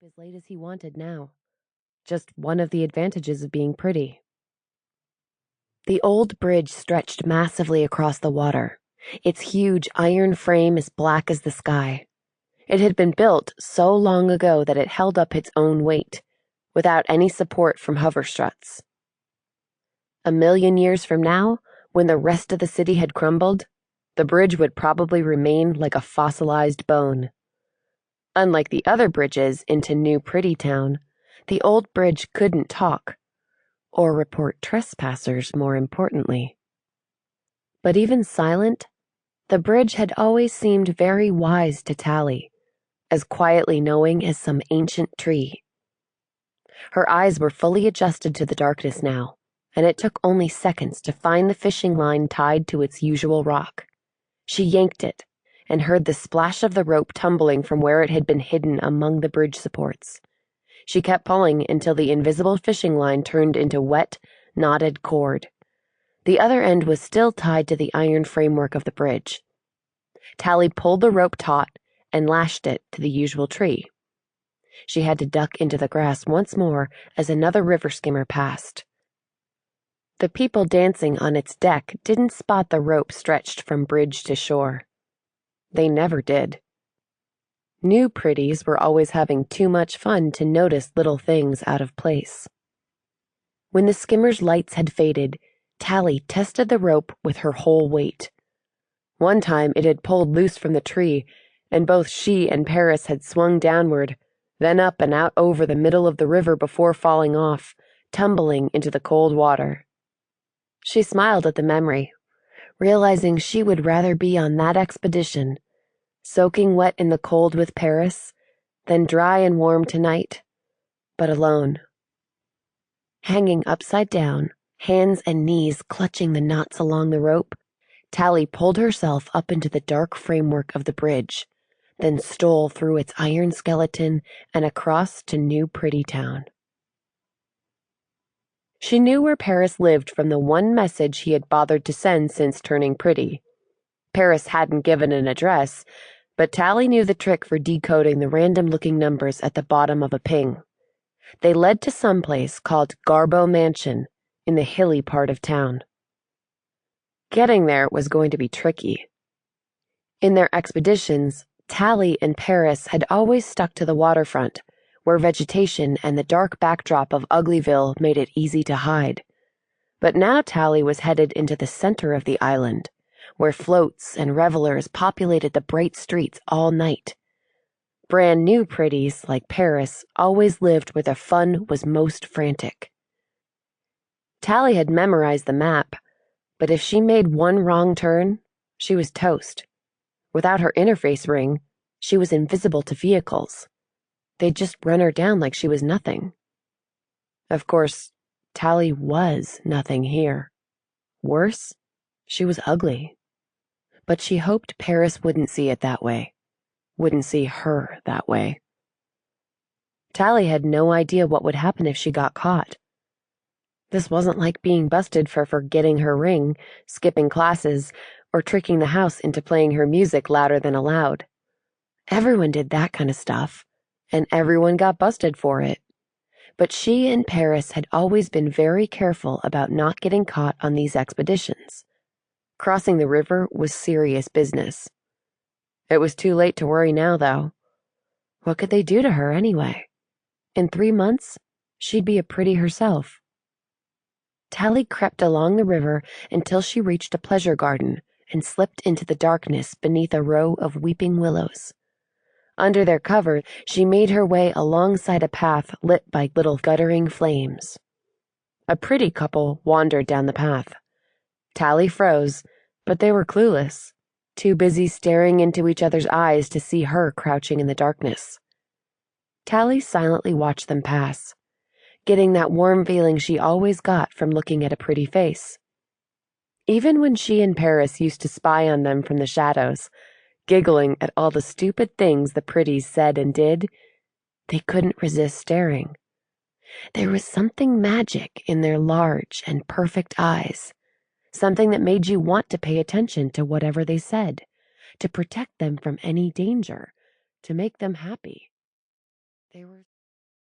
As late as he wanted now. Just one of the advantages of being pretty. The old bridge stretched massively across the water, its huge iron frame as black as the sky. It had been built so long ago that it held up its own weight, without any support from hover struts. 1,000,000 years from now, when the rest of the city had crumbled, the bridge would probably remain like a fossilized bone. Unlike the other bridges into New Pretty Town, the old bridge couldn't talk, or report trespassers, more importantly. But even silent, the bridge had always seemed very wise to Tally, as quietly knowing as some ancient tree. Her eyes were fully adjusted to the darkness now, and it took only seconds to find the fishing line tied to its usual rock. She yanked it, and heard the splash of the rope tumbling from where it had been hidden among the bridge supports. She kept pulling until the invisible fishing line turned into wet, knotted cord. The other end was still tied to the iron framework of the bridge. Tally pulled the rope taut and lashed it to the usual tree. She had to duck into the grass once more as another river skimmer passed. The people dancing on its deck didn't spot the rope stretched from bridge to shore. They never did. New pretties were always having too much fun to notice little things out of place. When the skimmer's lights had faded, Tally tested the rope with her whole weight. One time it had pulled loose from the tree, and both she and Paris had swung downward, then up and out over the middle of the river before falling off, tumbling into the cold water. She smiled at the memory, realizing she would rather be on that expedition, soaking wet in the cold with Paris, than dry and warm tonight, but alone. Hanging upside down, hands and knees clutching the knots along the rope, Tally pulled herself up into the dark framework of the bridge, then stole through its iron skeleton and across to New Pretty Town. She knew where Paris lived from the one message he had bothered to send since turning pretty. Paris hadn't given an address, but Tally knew the trick for decoding the random-looking numbers at the bottom of a ping. They led to some place called Garbo Mansion in the hilly part of town. Getting there was going to be tricky. In their expeditions, Tally and Paris had always stuck to the waterfront, where vegetation and the dark backdrop of Uglyville made it easy to hide. But now Tally was headed into the center of the island, where floats and revelers populated the bright streets all night. Brand new pretties, like Paris, always lived where the fun was most frantic. Tally had memorized the map, but if she made one wrong turn, she was toast. Without her interface ring, she was invisible to vehicles. They'd just run her down like she was nothing. Of course, Tally was nothing here. Worse, she was ugly. But she hoped Paris wouldn't see it that way, wouldn't see her that way. Tally had no idea what would happen if she got caught. This wasn't like being busted for forgetting her ring, skipping classes, or tricking the house into playing her music louder than allowed. Everyone did that kind of stuff, and everyone got busted for it. But she and Paris had always been very careful about not getting caught on these expeditions. Crossing the river was serious business. It was too late to worry now, though. What could they do to her anyway? In 3 months, she'd be a pretty herself. Tally crept along the river until she reached a pleasure garden and slipped into the darkness beneath a row of weeping willows. Under their cover, she made her way alongside a path lit by little guttering flames. A pretty couple wandered down the path. Tally froze, but they were clueless, too busy staring into each other's eyes to see her crouching in the darkness. Tally silently watched them pass, getting that warm feeling she always got from looking at a pretty face. Even when she and Paris used to spy on them from the shadows, giggling at all the stupid things the pretties said and did, they couldn't resist staring. There was something magic in their large and perfect eyes, something that made you want to pay attention to whatever they said, to protect them from any danger, to make them happy. They were